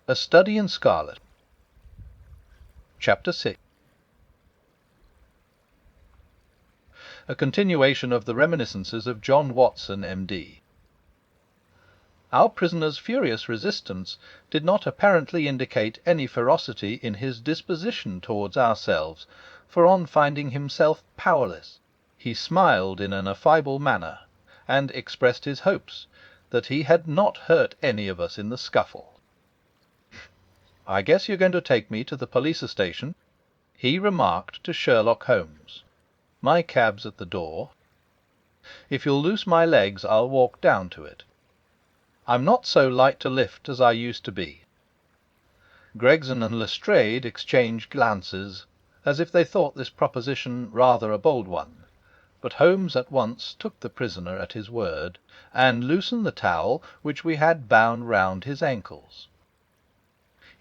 A Study in Scarlet. Chapter 6. A continuation of the reminiscences of John Watson, M.D. Our prisoner's furious resistance did not apparently indicate any ferocity in his disposition towards ourselves, for on finding himself powerless, he smiled in an affable manner, and expressed his hopes that he had not hurt any of us in the scuffle. "I guess you're going to take me to the police station," he remarked to Sherlock Holmes. "My cab's at the door. If you'll loose my legs, I'll walk down to it. I'm not so light to lift as I used to be." Gregson and Lestrade exchanged glances, as if they thought this proposition rather a bold one, but Holmes at once took the prisoner at his word, and loosened the towel which we had bound round his ankles.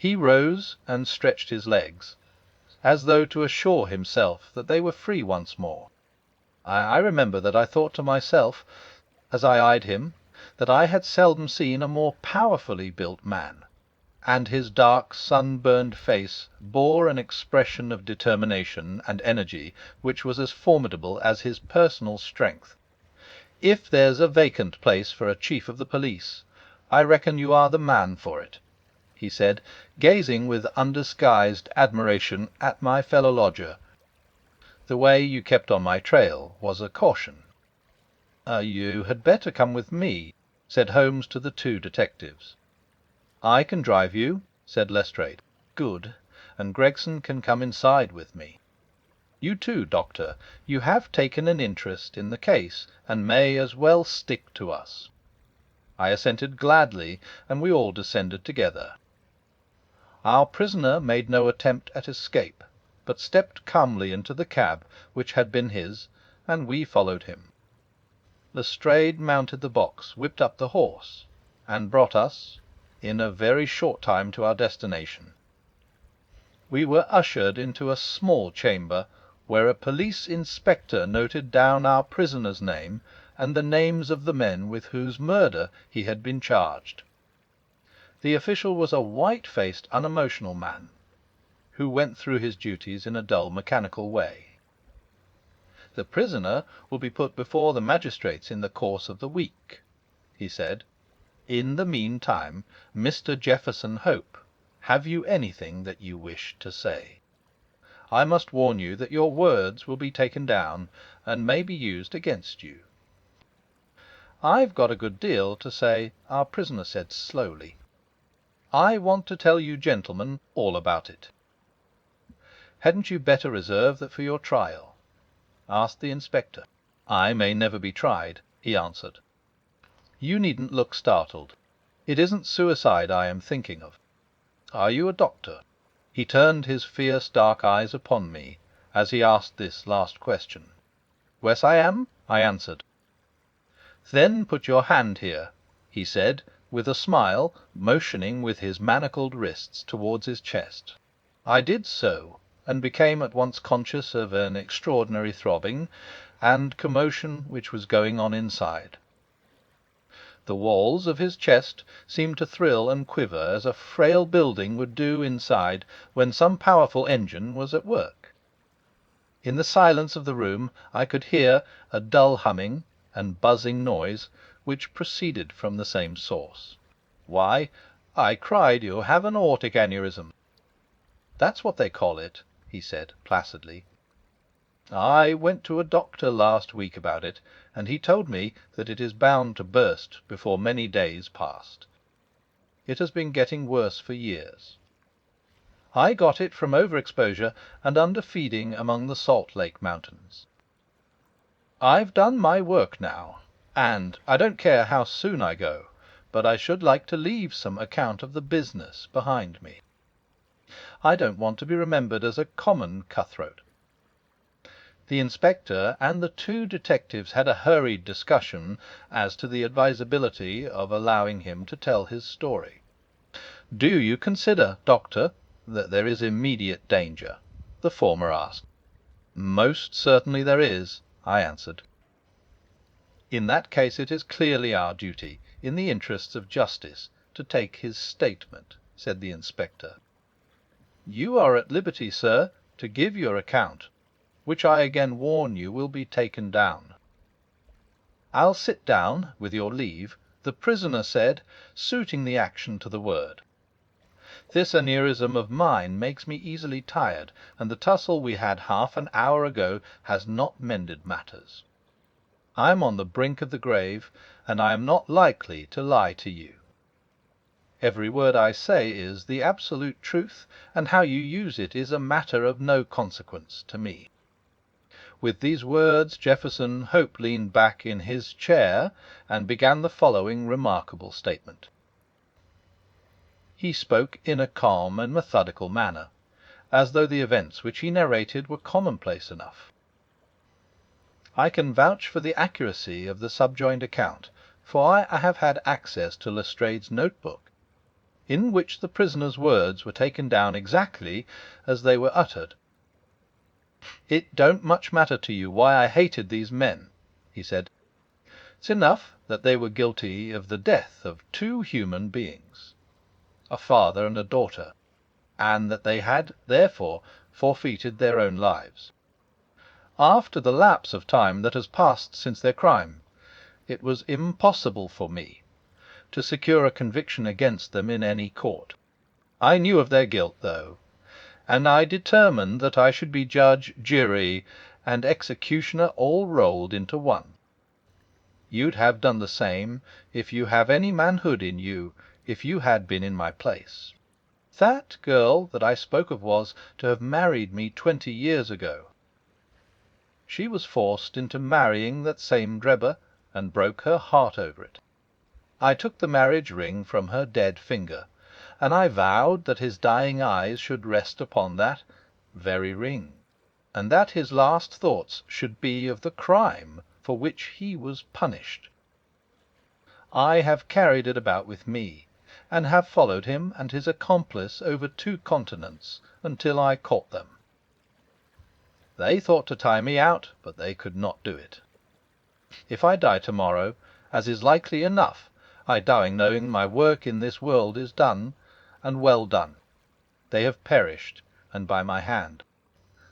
He rose and stretched his legs, as though to assure himself that they were free once more. I remember that I thought to myself, as I eyed him, that I had seldom seen a more powerfully built man, and his dark sunburned face bore an expression of determination and energy which was as formidable as his personal strength. "If there's a vacant place for a chief of the police, I reckon you are the man for it," he said, gazing with undisguised admiration at my fellow lodger. "The way you kept on my trail was a caution." "You had better come with me," said Holmes to the two detectives. "I can drive you," said Lestrade. "Good. And Gregson can come inside with me. You too, Doctor. You have taken an interest in the case, and may as well stick to us." I assented gladly, and we all descended together. Our prisoner made no attempt at escape, but stepped calmly into the cab which had been his, and we followed him. Lestrade mounted the box, whipped up the horse, and brought us in a very short time to our destination. We were ushered into a small chamber, where a police inspector noted down our prisoner's name and the names of the men with whose murder he had been charged. The official was a white-faced, unemotional man, who went through his duties in a dull, mechanical way. "The prisoner will be put before the magistrates in the course of the week," he said. "In the meantime, Mr. Jefferson Hope, have you anything that you wish to say? I must warn you that your words will be taken down, and may be used against you." "I've got a good deal to say," our prisoner said slowly. "I want to tell you gentlemen all about it." "Hadn't you better reserve that for your trial?" asked the inspector. "I may never be tried," he answered. "You needn't look startled. It isn't suicide I am thinking of. Are you a doctor?" He turned his fierce dark eyes upon me as he asked this last question. "Wes, I am," I answered. "Then put your hand here," he said, with a smile, motioning with his manacled wrists towards his chest. I did so, and became at once conscious of an extraordinary throbbing and commotion which was going on inside. The walls of his chest seemed to thrill and quiver as a frail building would do inside when some powerful engine was at work. In the silence of the room I could hear a dull humming and buzzing noise which proceeded from the same source. "Why, I cried you have an aortic aneurism." "That's what they call it," he said placidly. "I went to a doctor last week about it, and he told me that it is bound to burst before many days passed. It has been getting worse for years. I got it from overexposure and underfeeding among the Salt Lake Mountains. I've done my work now, and I don't care how soon I go, but I should like to leave some account of the business behind me. I don't want to be remembered as a common cutthroat." The inspector and the two detectives had a hurried discussion as to the advisability of allowing him to tell his story. "Do you consider, Doctor, that there is immediate danger?" the former asked. "Most certainly there is," I answered. "In that case it is clearly our duty, in the interests of justice, to take his statement," said the inspector. "You are at liberty, sir, to give your account, which I again warn you will be taken down." "I'll sit down, with your leave," the prisoner said, suiting the action to the word. "This aneurism of mine makes me easily tired, and the tussle we had half an hour ago has not mended matters. I am on the brink of the grave, and I am not likely to lie to you. Every word I say is the absolute truth, and how you use it is a matter of no consequence to me." With these words Jefferson Hope leaned back in his chair and began the following remarkable statement. He spoke in a calm and methodical manner, as though the events which he narrated were commonplace enough. "I can vouch for the accuracy of the subjoined account, for I have had access to Lestrade's notebook, in which the prisoner's words were taken down exactly as they were uttered. It don't much matter to you why I hated these men," he said. "It's enough that they were guilty of the death of two human beings, a father and a daughter, and that they had therefore forfeited their own lives. After the lapse of time that has passed since their crime, it was impossible for me to secure a conviction against them in any court. I knew of their guilt, though, and I determined that I should be judge, jury, and executioner all rolled into one. You'd have done the same, if you have any manhood in you, if you had been in my place. That girl that I spoke of was to have married me 20 years ago. She was forced into marrying that same Drebber, and broke her heart over it. I took the marriage ring from her dead finger, and I vowed that his dying eyes should rest upon that very ring, and that his last thoughts should be of the crime for which he was punished. I have carried it about with me, and have followed him and his accomplice over 2 continents until I caught them. They thought to tie me out, but they could not do it. If I die tomorrow, as is likely enough, I die knowing my work in this world is done, and well done. They have perished, and by my hand.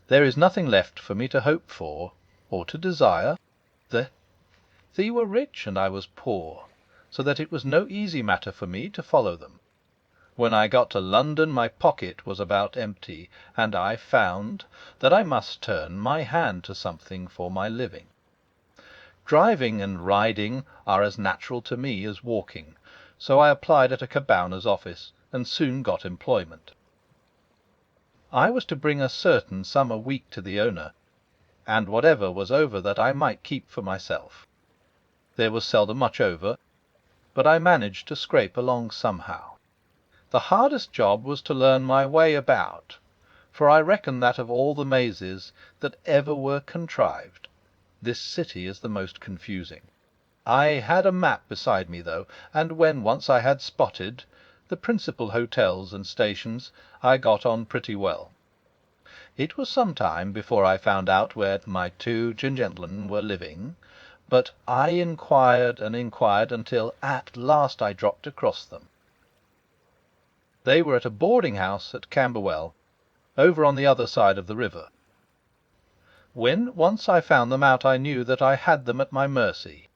There is nothing left for me to hope for, or to desire. They were rich, and I was poor, so that it was no easy matter for me to follow them. When I got to London my pocket was about empty, and I found that I must turn my hand to something for my living. Driving and riding are as natural to me as walking, so I applied at a cabana's office, and soon got employment. I was to bring a certain sum a week to the owner, and whatever was over that I might keep for myself. There was seldom much over, but I managed to scrape along somehow. The hardest job was to learn my way about, for I reckon that of all the mazes that ever were contrived, this city is the most confusing. I had a map beside me, though, and when once I had spotted the principal hotels and stations, I got on pretty well. It was some time before I found out where my 2 gentlemen were living, but I inquired and inquired until at last I dropped across them. They were at a boarding-house at Camberwell, over on the other side of the river. When once I found them out, I knew that I had them at my mercy.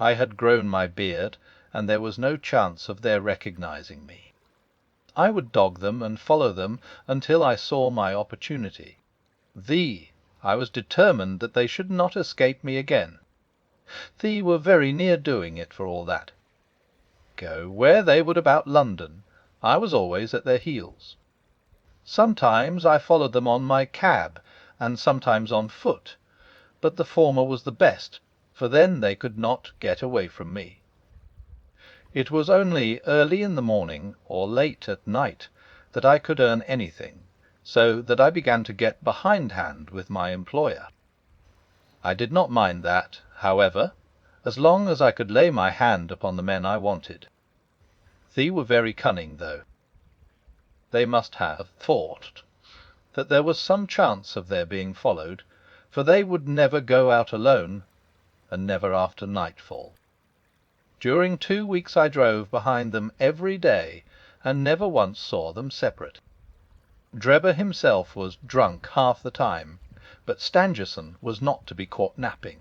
I had grown my beard, and there was no chance of their recognizing me. I would dog them and follow them until I saw my opportunity. I was determined that they should not escape me again. They were very near doing it, for all that. Go where they would about London, I was always at their heels. Sometimes I followed them on my cab, and sometimes on foot, but the former was the best, for then they could not get away from me. It was only early in the morning or late at night that I could earn anything, so that I began to get behindhand with my employer. I did not mind that, however, as long as I could lay my hand upon the men I wanted. They were very cunning, though. They must have thought that there was some chance of their being followed, for they would never go out alone, and never after nightfall. During 2 weeks I drove behind them every day, and never once saw them separate. Drebber himself was drunk half the time, but Stangerson was not to be caught napping.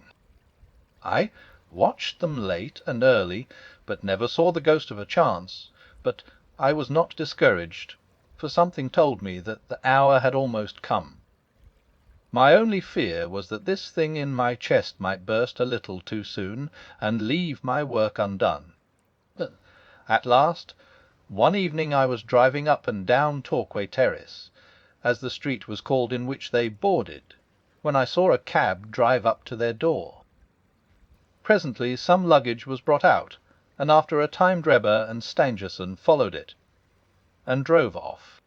I watched them late and early, but never saw the ghost of a chance. But I was not discouraged, for something told me that the hour had almost come. My only fear was that this thing in my chest might burst a little too soon, and leave my work undone. At last, one evening I was driving up and down Torquay Terrace, as the street was called in which they boarded, when I saw a cab drive up to their door. Presently some luggage was brought out, and after a time Drebber and Stangerson followed it, and drove off.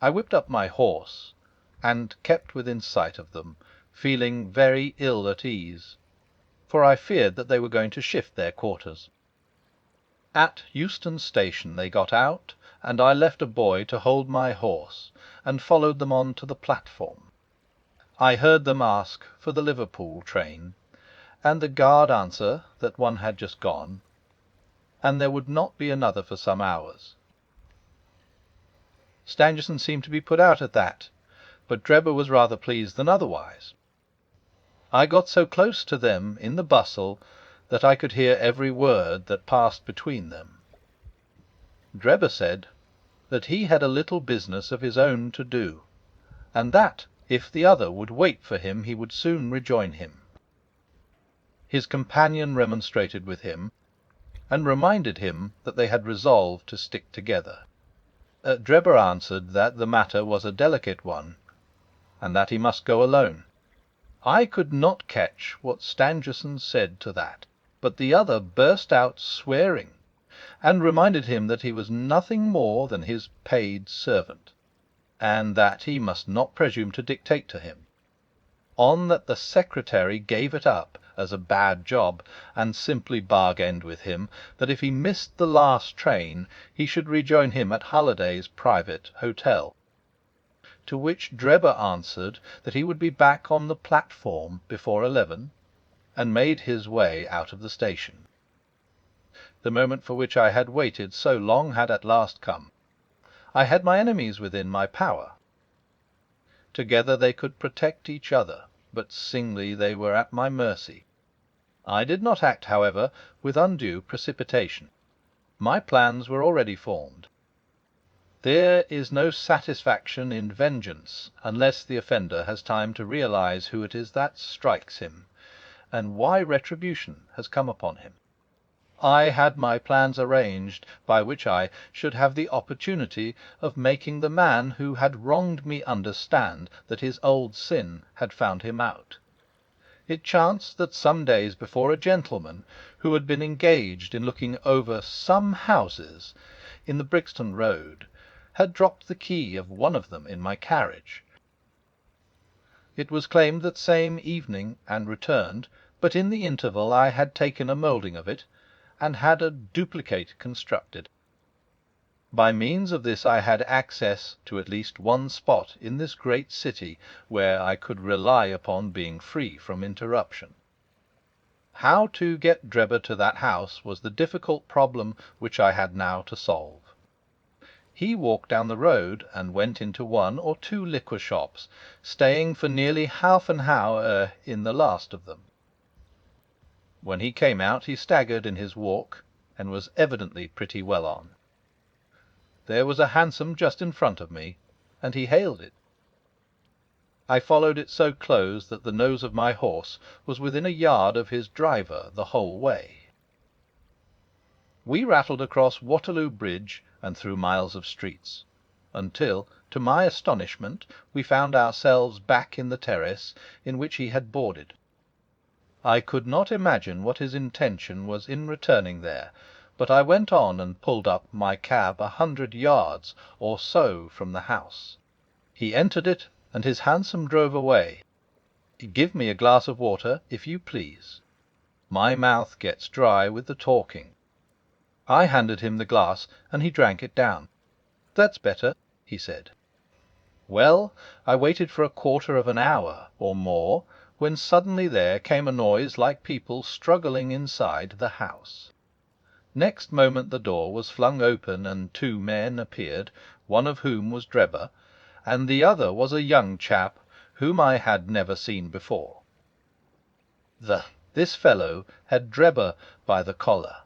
I whipped up my horse, and kept within sight of them, feeling very ill at ease, for I feared that they were going to shift their quarters. At Euston Station they got out, and I left a boy to hold my horse, and followed them on to the platform. I heard them ask for the Liverpool train, and the guard answer that one had just gone, and there would not be another for some hours. Stangerson seemed to be put out at that, but Drebber was rather pleased than otherwise. I got so close to them in the bustle that I could hear every word that passed between them. Drebber said that he had a little business of his own to do, and that if the other would wait for him he would soon rejoin him. His companion remonstrated with him, and reminded him that they had resolved to stick together. Drebber answered that the matter was a delicate one, and that he must go alone. I could not catch what Stangerson said to that, but the other burst out swearing, and reminded him that he was nothing more than his paid servant, and that he must not presume to dictate to him. On that the secretary gave it up as a bad job, and simply bargained with him that if he missed the last train he should rejoin him at Halliday's private hotel. To which Drebber answered that he would be back on the platform before 11, and made his way out of the station. The moment for which I had waited so long had at last come. I had my enemies within my power. Together they could protect each other, but singly they were at my mercy. I did not act, however, with undue precipitation. My plans were already formed. There is no satisfaction in vengeance unless the offender has time to realize who it is that strikes him, and why retribution has come upon him. I had my plans arranged by which I should have the opportunity of making the man who had wronged me understand that his old sin had found him out. It chanced that some days before a gentleman, who had been engaged in looking over some houses in the Brixton Road, had dropped the key of one of them in my carriage. It was claimed that same evening and returned, but in the interval I had taken a moulding of it, and had a duplicate constructed. By means of this I had access to at least one spot in this great city where I could rely upon being free from interruption. How to get Drebber to that house was the difficult problem which I had now to solve. He walked down the road and went into one or two liquor shops, staying for nearly half an hour in the last of them. When he came out he staggered in his walk, and was evidently pretty well on. There was a hansom just in front of me, and he hailed it. I followed it so close that the nose of my horse was within a yard of his driver the whole way. We rattled across Waterloo Bridge and through miles of streets, until, to my astonishment, we found ourselves back in the terrace in which he had boarded. I could not imagine what his intention was in returning there, but I went on and pulled up my cab 100 yards or so from the house. He entered it, and his hansom drove away. Give me a glass of water, if you please. My mouth gets dry with the talking. I handed him the glass, and he drank it down. That's better, he said. Well, I waited for a quarter of an hour or more, when suddenly there came a noise like people struggling inside the house. Next moment the door was flung open and two men appeared, one of whom was Drebber, and the other was a young chap whom I had never seen before. This fellow had Drebber by the collar,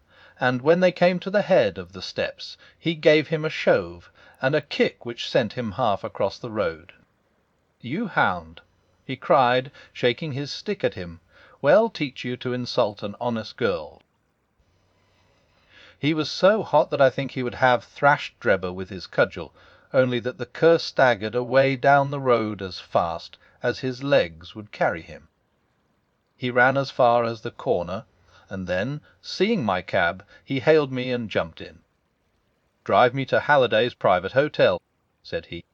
and when they came to the head of the steps he gave him a shove and a kick which sent him half across the road. "You hound!" he cried, shaking his stick at him, "well teach you to insult an honest girl." He was so hot that I think he would have thrashed Drebber with his cudgel, only that the cur staggered away down the road as fast as his legs would carry him. He ran as far as the corner, and then, seeing my cab, he hailed me and jumped in. "Drive me to Halliday's private hotel," said he.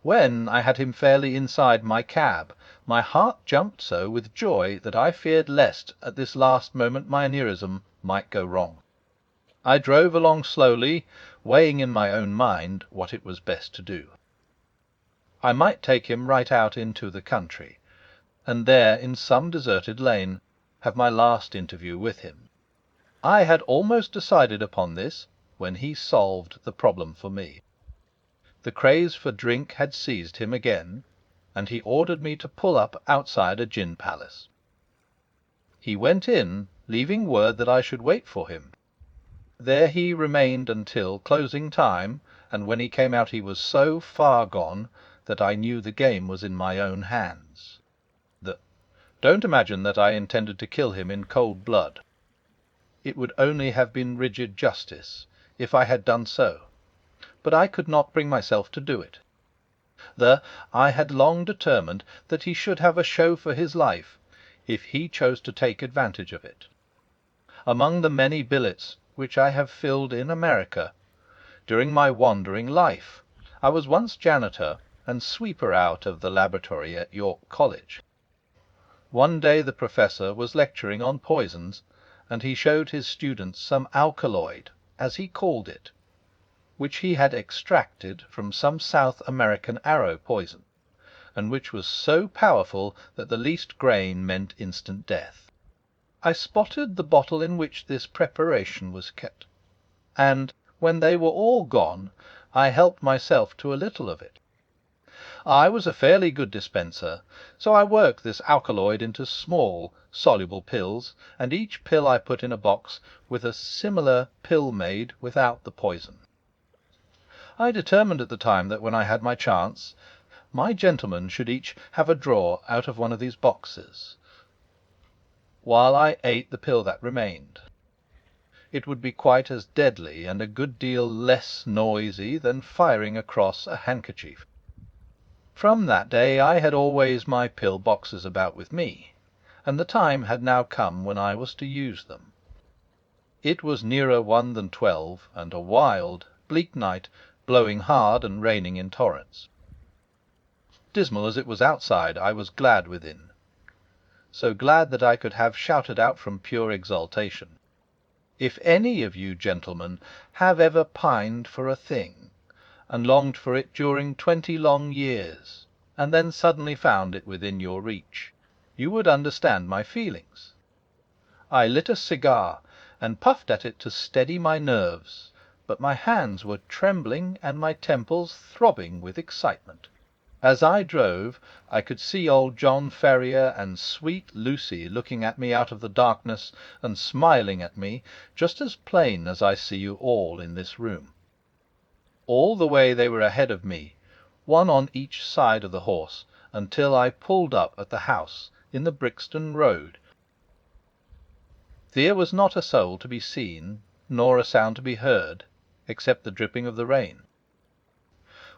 When I had him fairly inside my cab, my heart jumped so with joy that I feared lest at this last moment my aneurism might go wrong. I drove along slowly, weighing in my own mind what it was best to do. I might take him right out into the country, and there, in some deserted lane, have my last interview with him. I had almost decided upon this when he solved the problem for me. The craze for drink had seized him again, and he ordered me to pull up outside a gin palace. He went in, leaving word that I should wait for him. There he remained until closing time, and when he came out he was so far gone that I knew the game was in my own hands. Don't imagine that I intended to kill him in cold blood. It would only have been rigid justice if I had done so, but I could not bring myself to do it. I had long determined that he should have a show for his life, if he chose to take advantage of it. Among the many billets which I have filled in America during my wandering life, I was once janitor and sweeper out of the laboratory at York College. One day the professor was lecturing on poisons, and he showed his students some alkaloid, as he called it, which he had extracted from some South American arrow poison, and which was so powerful that the least grain meant instant death. I spotted the bottle in which this preparation was kept, and when they were all gone, I helped myself to a little of it. I was a fairly good dispenser, so I worked this alkaloid into small, soluble pills, and each pill I put in a box with a similar pill made without the poison. I determined at the time that when I had my chance, my gentlemen should each have a drawer out of one of these boxes, while I ate the pill that remained. It would be quite as deadly and a good deal less noisy than firing across a handkerchief. From that day I had always my pill boxes about with me, and the time had now come when I was to use them. It was nearer 1 than 12, and a wild, bleak night, blowing hard and raining in torrents. Dismal as it was outside, I was glad within, so glad that I could have shouted out from pure exultation. If any of you gentlemen have ever pined for a thing, and longed for it during 20 long years, and then suddenly found it within your reach, you would understand my feelings. I lit a cigar and puffed at it to steady my nerves, but my hands were trembling and my temples throbbing with excitement. As I drove, I could see old John Ferrier and sweet Lucy looking at me out of the darkness and smiling at me just as plain as I see you all in this room. All the way they were ahead of me, one on each side of the horse, until I pulled up at the house in the Brixton Road. There was not a soul to be seen, nor a sound to be heard, except the dripping of the rain.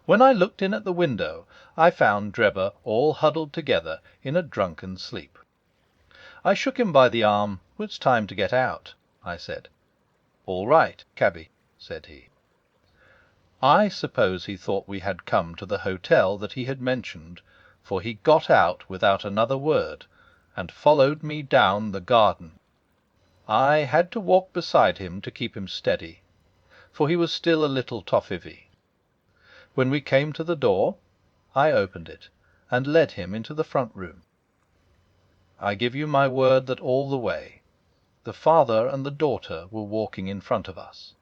When I looked in at the window, I found Drebber all huddled together in a drunken sleep. I shook him by the arm. "It's time to get out," I said. "All right, cabby," said he. I suppose he thought we had come to the hotel that he had mentioned, for he got out without another word and followed me down the garden. I had to walk beside him to keep him steady, for he was still a little toffivy. When we came to the door, I opened it and led him into the front room. I give you my word that all the way The father and the daughter were walking in front of us.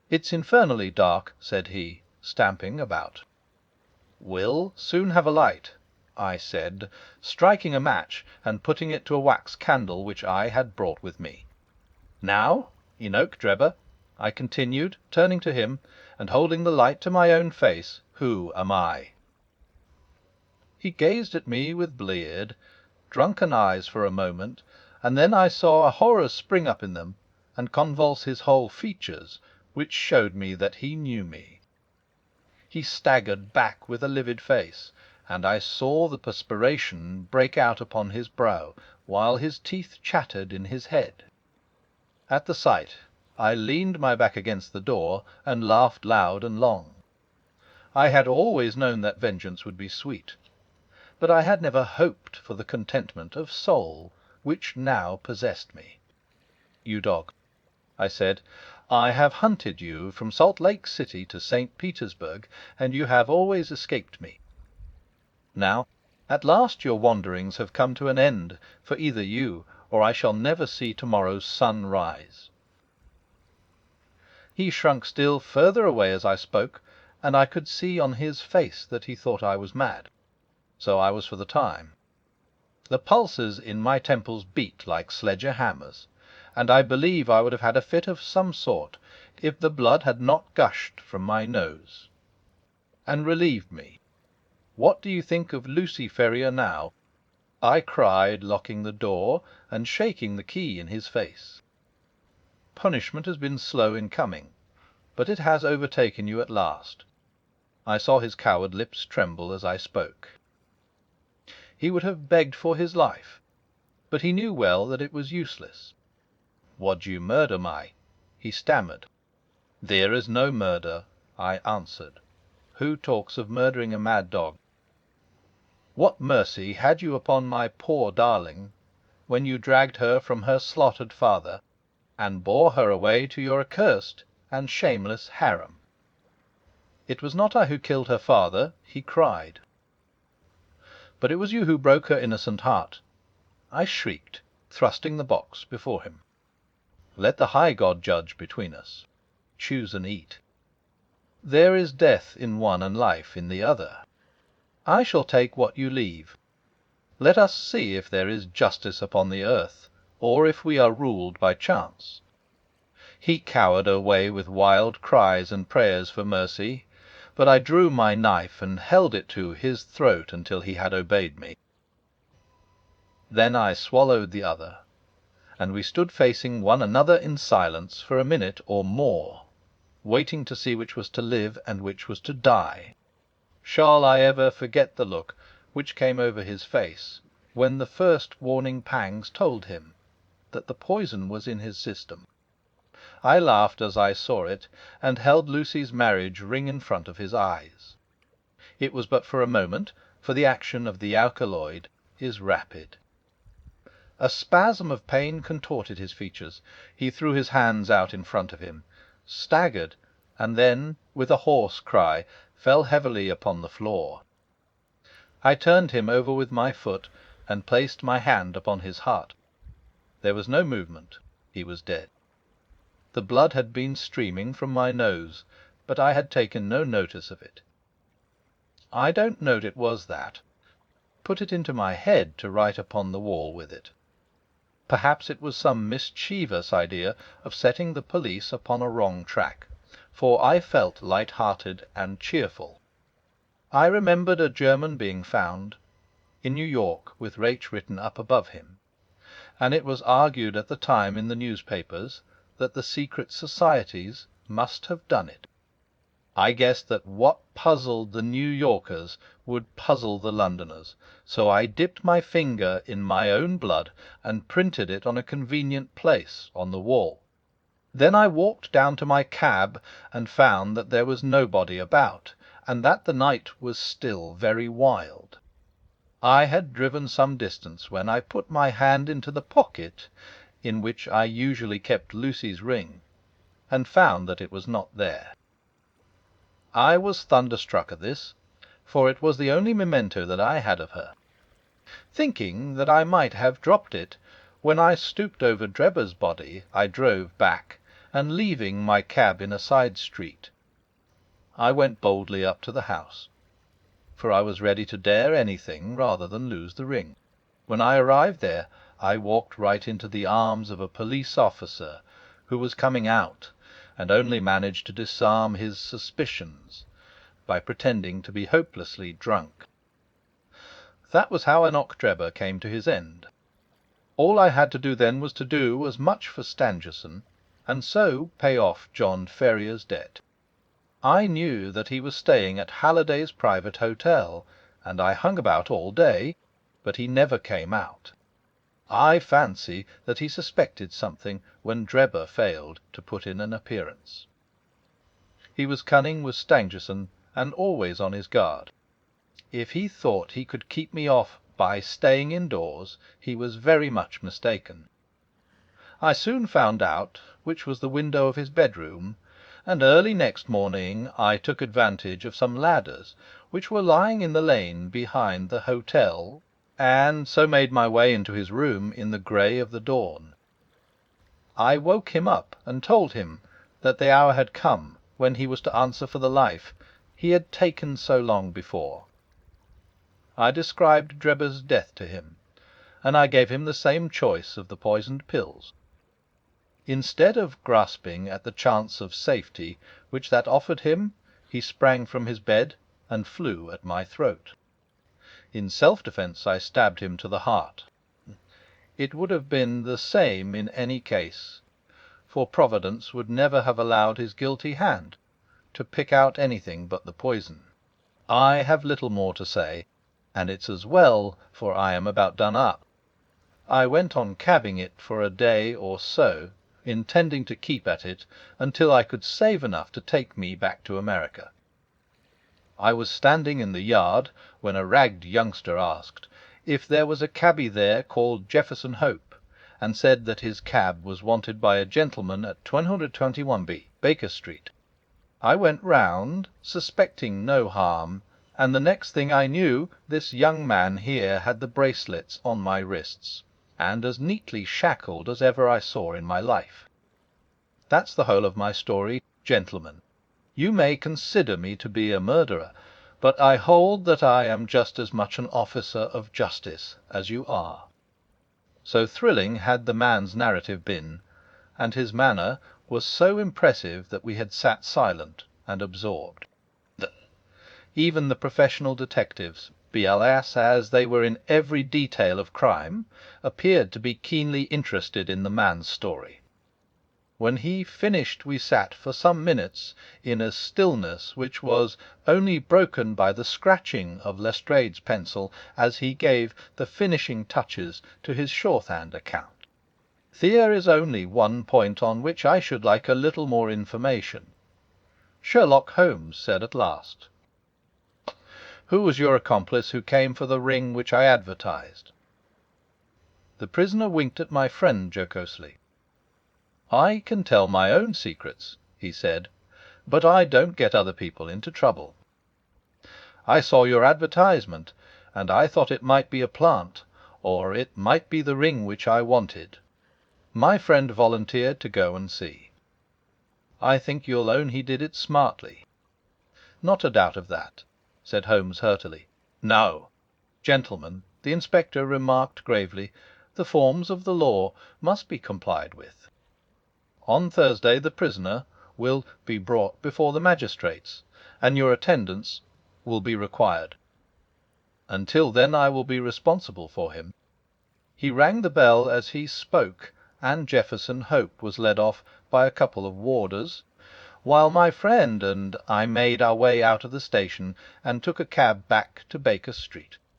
"It's infernally dark," said he, stamping about. "We'll soon have a light," I said, striking a match and putting it to a wax candle which I had brought with me. "Now, Enoch Drebber," I continued, turning to him and holding the light to my own face, "who am I?" He gazed at me with bleared, drunken eyes for a moment, and then I saw a horror spring up in them and convulse his whole features, which showed me that he knew me. He staggered back with a livid face, and I saw the perspiration break out upon his brow, while his teeth chattered in his head. At the sight, I leaned my back against the door and laughed loud and long. I had always known that vengeance would be sweet, but I had never hoped for the contentment of soul which now possessed me. "You dog," I said, "I have hunted you from Salt Lake City to St. Petersburg, and you have always escaped me. Now, at last your wanderings have come to an end for either you, or I shall never see tomorrow's sun rise." He shrunk still further away as I spoke, and I could see on his face that he thought I was mad. So I was for the time. The pulses in my temples beat like sledge hammers, and I believe I would have had a fit of some sort if the blood had not gushed from my nose and relieved me. What do you think of Lucy Ferrier now? I cried, locking the door and shaking the key in his face. Punishment has been slow in coming, but it has overtaken you at last. I saw his coward lips tremble as I spoke. He would have begged for his life, but he knew well that it was useless. "Would you murder me?" he stammered. "There is no murder," I answered. "Who talks of murdering a mad dog? What mercy had you upon my poor darling when you dragged her from her slaughtered father and bore her away to your accursed and shameless harem?" "It was not I who killed her father," he cried. "But it was you who broke her innocent heart," I shrieked, thrusting the box before him. "Let the high God judge between us. Choose and eat. There is death in one and life in the other. I shall take what you leave. Let us see if there is justice upon the earth, or if we are ruled by chance." He cowered away with wild cries and prayers for mercy, but I drew my knife and held it to his throat until he had obeyed me. Then I swallowed the other, and we stood facing one another in silence for a minute or more, waiting to see which was to live and which was to die. Shall I ever forget the look which came over his face when the first warning pangs told him that the poison was in his system? I laughed as I saw it, and held Lucy's marriage ring in front of his eyes. It was but for a moment, for the action of the alkaloid is rapid. A spasm of pain contorted his features. He threw his hands out in front of him, staggered, and then, with a hoarse cry, fell heavily upon the floor. I turned him over with my foot and placed my hand upon his heart. There was no movement. He was dead. The blood had been streaming from my nose, but I had taken no notice of it. I don't note it was that put it into my head to write upon the wall with it. Perhaps it was some mischievous idea of setting the police upon a wrong track, for I felt light-hearted and cheerful. I remembered a German being found in New York with Rach written up above him, and it was argued at the time in the newspapers that the secret societies must have done it. I guessed that what puzzled the New Yorkers would puzzle the Londoners, so I dipped my finger in my own blood and printed it on a convenient place on the wall. Then I walked down to my cab and found that there was nobody about, and that the night was still very wild. I had driven some distance when I put my hand into the pocket in which I usually kept Lucy's ring, and found that it was not there. I was thunderstruck at this, for it was the only memento that I had of her. Thinking that I might have dropped it, When I stooped over Drebber's body, I drove back, and leaving my cab in a side street, I went boldly up to the house, for I was ready to dare anything rather than lose the ring. When I arrived there, I walked right into the arms of a police officer who was coming out, and only managed to disarm his suspicions by pretending to be hopelessly drunk. That was how Enoch Drebber came to his end. All I had to do then was to do as much for Stangerson, and so pay off John Ferrier's debt. I knew that he was staying at Halliday's private hotel, and I hung about all day, but he never came out. I fancy that he suspected something when Drebber failed to put in an appearance. He was cunning with Stangerson, and always on his guard. If he thought he could keep me off by staying indoors, he was very much mistaken. I soon found out which was the window of his bedroom, and early next morning I took advantage of some ladders which were lying in the lane behind the hotel, and so made my way into his room in the grey of the dawn. I woke him up and told him that the hour had come when he was to answer for the life he had taken so long before. I described Drebber's death to him, and I gave him the same choice of the poisoned pills. Instead of grasping at the chance of safety which that offered him, he sprang from his bed and flew at my throat. In self-defence I stabbed him to the heart. It would have been the same in any case, for Providence would never have allowed his guilty hand to pick out anything but the poison. I have little more to say, and it's as well, for I am about done up. I went on cabbing it for a day or so, intending to keep at it until I could save enough to take me back to America. I was standing in the yard when a ragged youngster asked if there was a cabby there called Jefferson Hope, and said that his cab was wanted by a gentleman at 221B, Baker Street. I went round, suspecting no harm, and the next thing I knew, this young man here had the bracelets on my wrists, and as neatly shackled as ever I saw in my life. That's the whole of my story, gentlemen. You may consider me to be a murderer, but I hold that I am just as much an officer of justice as you are. So thrilling had the man's narrative been, and his manner was so impressive, that we had sat silent and absorbed. Even the professional detectives, alas, as they were in every detail of crime, appeared to be keenly interested in the man's story. When he finished we sat for some minutes in a stillness which was only broken by the scratching of Lestrade's pencil as he gave the finishing touches to his shorthand account. There is only one point on which I should like a little more information. Sherlock Holmes said at last, "Who was your accomplice who came for the ring which I advertised?" The prisoner winked at my friend jocosely. "I can tell my own secrets," he said, "but I don't get other people into trouble. I saw your advertisement, and I thought it might be a plant, or it might be the ring which I wanted. My friend volunteered to go and see. I think you'll own he did it smartly." "Not a doubt of that," said Holmes heartily. "Now, gentlemen," the inspector remarked gravely, "the forms of the law must be complied with. On Thursday the prisoner will be brought before the magistrates, and your attendance will be required. Until then I will be responsible for him." He rang the bell as he spoke, and Jefferson Hope was led off by a couple of warders, while my friend and I made our way out of the station and took a cab back to Baker Street.